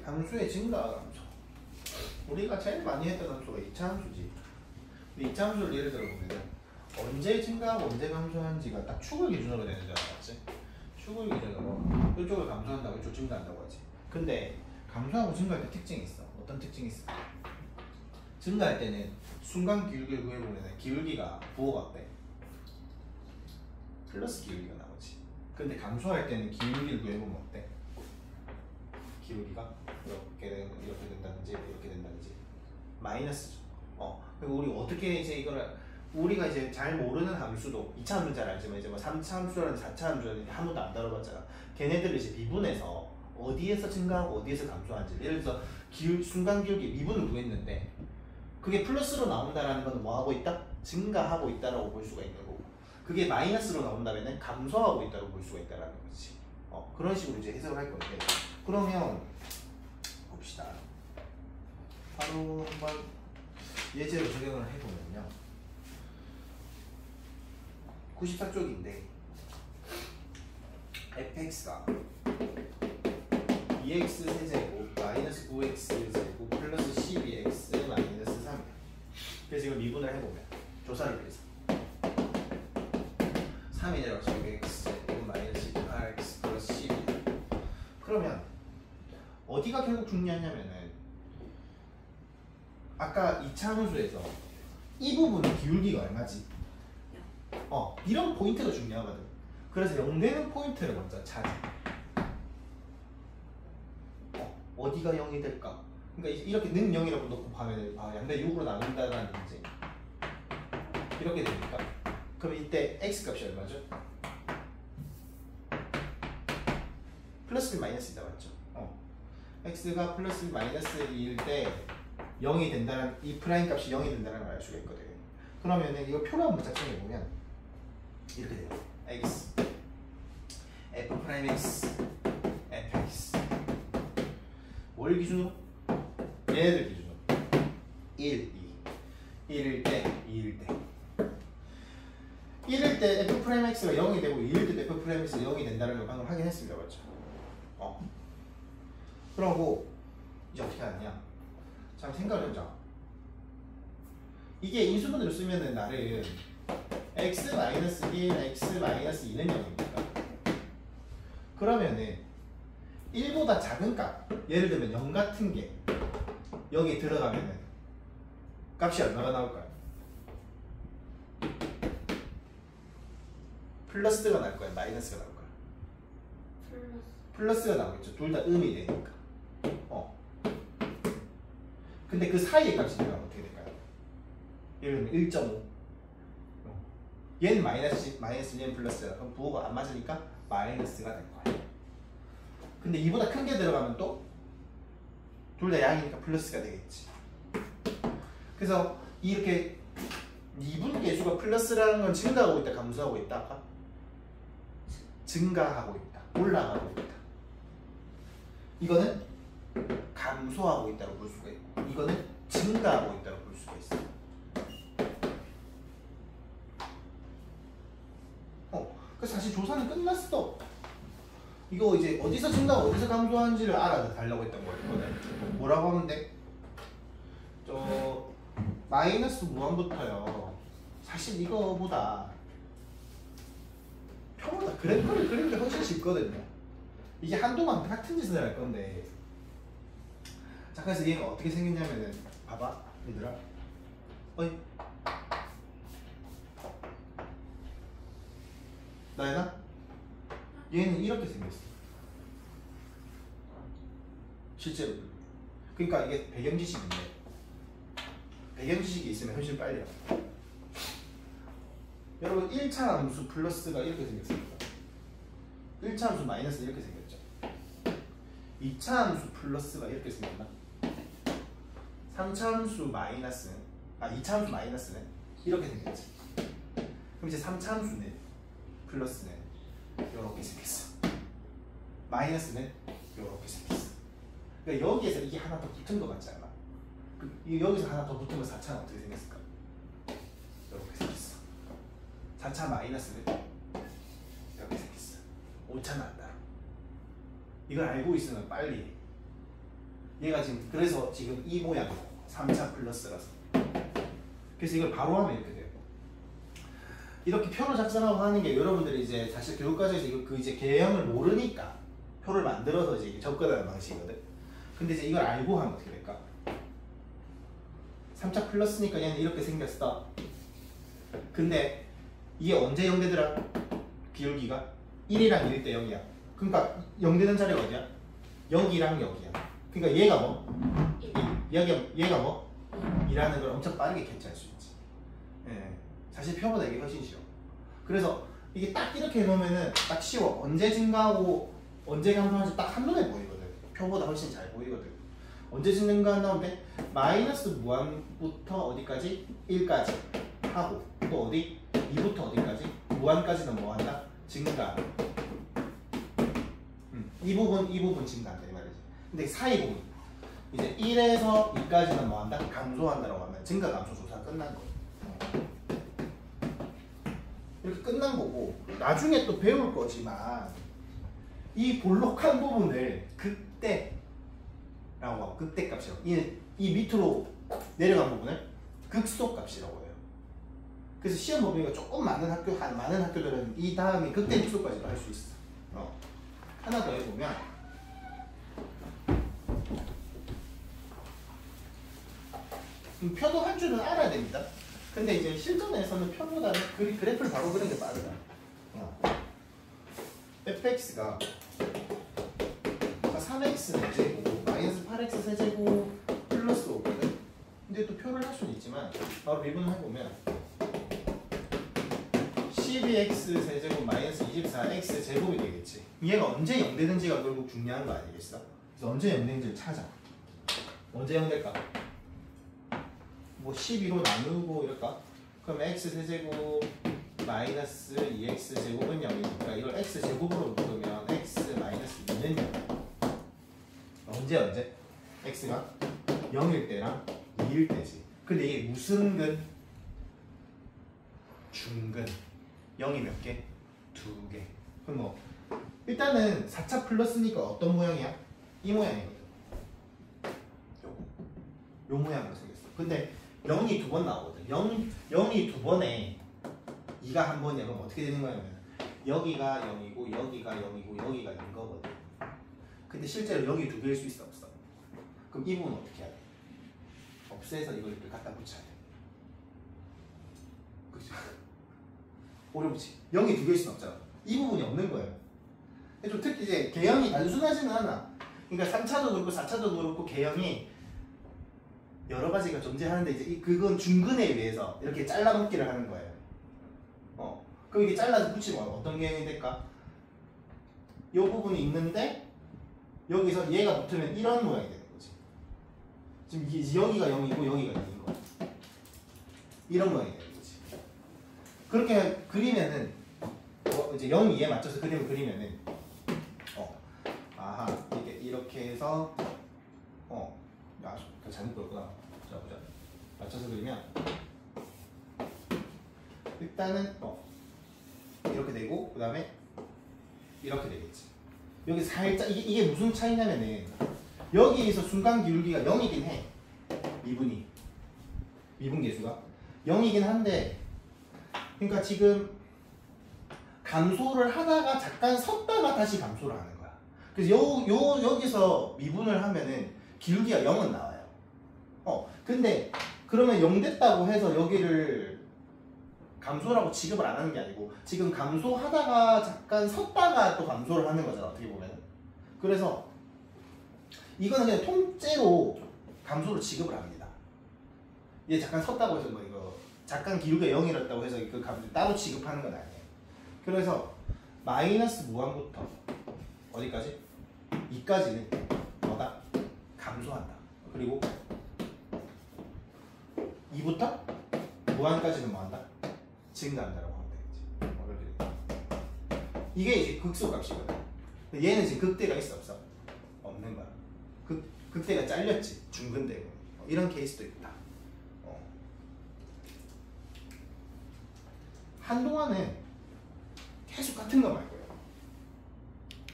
함수의 증가와 감소. 우리가 제일 많이 했던 함수가 2차 함수지. 2차 함수를 예를 들어 보면 언제 증가하고 언제 감소하는지가 딱 축을 기준으로 되는 줄 알았지? 축을 기준으로 이쪽을 감소한다고 이쪽 증가한다고 하지. 근데 감소하고 증가할 때 특징이 있어. 어떤 특징이 있어? 증가할 때는 순간 기울기를 구해보면 기울기가 부호가 어때? 플러스 기울기가 나오지. 근데 감소할 때는 기울기를 구해보면 어때? 기울기가 이렇게 된다든지 이렇게 된다든지 마이너스죠. 그리고 우리 어떻게 이제 이거를 우리가 이제 잘 모르는 함수도 2차 함수는 잘 알지만 이제 뭐 3차 함수라든지 4차 함수라든지 한 번도 안 다뤄봤잖아. 걔네들을 이제 미분해서 어디에서 증가하고 어디에서 감소하는지, 예를 들어서 순간 기울기 미분을 구했는데 그게 플러스로 나온다라는 건 뭐 하고 있다? 증가하고 있다라고 볼 수가 있는 거고, 그게 마이너스로 나온다면은 감소하고 있다고 볼 수가 있다라는 거지. 그런 식으로 이제 해석을 할 건데, 그러면 봅시다. 바로 한번 예제로 적용을 해보면요. 94쪽인데 fx가 2x 세제곱 마이너스 9x 제곱 플러스 12x 마이너스 3이야. 그래서 이걸 미분을 해보면 조사를 위해서 3이 내려가서 6x 제곱 마이너스 18x 플러스 12. 그러면 어디가 결국 중요하냐면은 아까 2차 함수에서 이 부분의 기울기가 얼마지? 이런 포인트가 중요하거든. 그래서 0되는 포인트를 먼저 찾아. 어디가 0이 될까? 그러니까 이렇게 는 0이라고 놓고 하면 양대 6으로 나눈다는 문제. 이렇게 되니까 그럼 이때 x 값이 얼마죠? 플러스 마이너스 있다 맞죠? x가 플러스 마이너스 2일 때 0이 된다는, 이 프라임 값이 0이 된다는 걸 알 수가 있거든. 그러면은 이거 표로 한번 작성해 보면 이렇게 돼요. x f 프라임 x fx 뭘 기준으로? 얘네들 기준으로 1, 2 1일 때 2일 때 1일 때 f 프라임 x가 0이 되고 2일 때 f 프라임 x가 0이 된다는 걸 방금 확인했습니다. 맞죠? 그러고 이제 어떻게 하느냐? 자, 생각을 해보자. 이게 인수분해로 쓰면은 나를 x-1, x-2는 0입니까? 그러면은 1보다 작은 값, 예를 들면 0 같은 게 여기 들어가면은 값이 얼마가 나올까요? 플러스가 나올 거야, 마이너스가 나올 거야? 플러스가 나오겠죠. 둘 다 음이 되니까. 근데 그 사이의 값이 들어가면 어떻게 될까요? 예를 들면 1.5. 얘는 마이너스, 얘는 플러스야. 그럼 부호가 안 맞으니까 마이너스가 될 거야. 근데 이보다 큰 게 들어가면 또 둘 다 양이니까 플러스가 되겠지. 그래서 이렇게 미분 계수가 플러스라는 건 증가하고 있다, 감소하고 있다? 아까? 증가하고 있다, 올라가고 있다. 이거는 감소하고 있다고 볼 수가 있고, 이거는 증가하고 있다고 볼 수가 있어. 그래서 사실 조사는 끝났어. 이거 이제 어디서 증가하고 어디서 감소하는지를 알아달라고 했던 거였거든. 뭐라고 하면 돼? 마이너스 무한부터요. 사실 이거보다 표보다 그래프를 그리는 게 훨씬 쉽거든요. 이게 한동안 같은 짓을 할 건데. 자, 그래서 얘가 어떻게 생겼냐면은, 봐봐, 얘들아. 어이. 나연아? 얘는 이렇게 생겼어. 실제로. 그러니까 이게 배경 지식인데, 배경 지식이 있으면 훨씬 빨리 와. 여러분, 1차 함수 플러스가 이렇게 생겼습니다. 1차 함수 마이너스 이렇게 생겼죠. 2차 함수 플러스가 이렇게 생겼나? 3차 함수 마이너스는, 2차 함수 마이너스는 이렇게 생겼지. 그럼 이제 3차 함수는, 플러스는 이렇게 생겼어. 마이너스는 이렇게 생겼어. 그러니까 여기에서 이게 하나 더 붙은 거 같지 않아? 여기서 하나 더 붙으면 4차는 어떻게 생겼을까? 이렇게 생겼어. 4차 마이너스는 이렇게 생겼어. 5차는 안 달아. 이걸 알고 있으면 빨리 해. 얘가 지금 그래서 지금 이 모양 3차 플러스라서. 그래서 이걸 바로 하면 이렇게 돼요. 이렇게 표를 작성하고 하는 게 여러분들이 이제 사실 교육과정에서 이거 이제 개형을 모르니까 표를 만들어서 이제 접근하는 방식이거든. 근데 이제 이걸 알고 하면 어떻게 될까? 3차 플러스니까 얘는 이렇게 생겼어. 근데 이게 언제 0 되더라? 기울기가 1이랑 1대 0이야. 그러니까 0 되는 자리가 어디야? 여기랑 여기야. 그러니까 얘가 뭐? 1. 얘가 뭐? 2라는 걸 엄청 빠르게 캐치할 수 있지. 예. 사실 표보다 이게 훨씬 쉬워. 그래서 이게 딱 이렇게 해놓으면은 딱 쉬워. 언제 증가하고 언제 감소하는지 딱 한눈에 보이거든. 표보다 훨씬 잘 보이거든. 언제 증가한다는데 마이너스 무한부터 어디까지? 1까지 하고 또 어디? 2부터 어디까지? 무한까지는 뭐 한다? 증가. 이 부분 증가한다 이 말이지. 근데 사이 부분 이제 1에서 2까지는 뭐 한다? 감소한다라고 하면 증가 감소 조사 끝난 거예요. 이렇게 끝난 거고 나중에 또 배울 거지만 이 볼록한 부분을 극대라고 하고 극대 값이라고 이 밑으로 내려간 부분을 극소 값이라고 해요. 그래서 시험 범위가 조금 많은 학교들은 이 다음에 극대 극소까지도 할 수 있어. 하나 더 해보면 표도 할 줄은 알아야 됩니다. 근데 이제 실전에서는 표보다는 그래프를 바로 그리는 게 빠르다. fx가 3x 제곱 마이너스 8x 세제곱 플러스 5거든. 근데 또 표를 할 수는 있지만 바로 미분을 해보면 12x 세제곱 마이너스 24x 제곱이 되겠지. 얘가 언제 0 되는지가 결국 중요한 거 아니겠어? 그래서 언제 0 되는지를 찾아. 언제 0 될까? 뭐 12로 나누고 이럴까? 그럼 x 세제곱 마이너스 2x 제곱은 0이니까 이걸 x 제곱으로 묶으면 x 마이너스 2는 0. 언제? x가 0일 때랑 2일 때지. 근데 이게 무슨 근? 중근. 0이 몇 개? 2개. 그럼 뭐 일단은 4차 플러스니까 어떤 모양이야? 이 모양이거든. 요 모양으로 생겼어. 근데 0이 두 번 나오거든. 0이 두 번에 2가 한 번이야. 그럼 어떻게 되는 거냐면 여기가 0이고 여기가 0이고 여기가 0인 거거든. 근데 실제로 0이 두 개일 수 있어 없어? 그럼 이 부분은 어떻게 해야 돼? 없애서 이걸 이렇게 갖다 붙여야 돼. 그치? 어렵지? 0이 두 개일 수는 없잖아. 이 부분이 없는 거예요. 좀 특히 이제 개형이 단순하지는 않아. 그러니까 3차도 그렇고 4차도 그렇고 개형이 여러 가지가 존재하는데 이제 그건 중근에 의해서 이렇게 잘라먹기를 하는 거예요. 그럼 이게 잘라서 붙이면 어떤 개형이 될까? 이 부분이 있는데 여기서 얘가 붙으면 이런 모양이 되는 거지. 지금 여기가 0이고 여기가 0인 거야. 이런 모양이 되는 거지. 그렇게 그리면은 이제 0, 2에 맞춰서 그리면은 아하 이렇게 해서 잘못 그렸구나. 자 보자. 맞춰서 그리면 일단은 이렇게 되고 그 다음에 이렇게 되겠지. 여기 살짝 이게 무슨 차이냐면은 여기에서 순간 기울기가 0이긴 해. 미분 계수가 0이긴 한데 그러니까 지금 감소를 하다가 잠깐 섰다가 다시 감소를 하는 거야. 그래서 여기서 미분을 하면은 기울기가 0은 나와요. 근데 그러면 0 됐다고 해서 여기를 감소라고 취급을 안 하는 게 아니고 지금 감소하다가 잠깐 섰다가 또 감소를 하는 거잖아 어떻게 보면. 그래서 이거는 그냥 통째로 감소를 취급을 합니다. 얘 잠깐 섰다고 해서 뭐 이거 잠깐 기울기가 0이었다고 해서 그 감소 따로 취급하는 건 아니에요. 그래서 마이너스 무한부터 어디까지? 2까지는 뭐다? 감소한다. 그리고 2부터 무한까지는 뭐한다? 증가한다라고 하면 되겠지. 이게 이제 극소값이거든. 얘는 지금 극대가 있어 없어? 없는 거야. 극대가 잘렸지. 중근대고. 이런 케이스도 있다. 한동안은 계속 같은 거 말고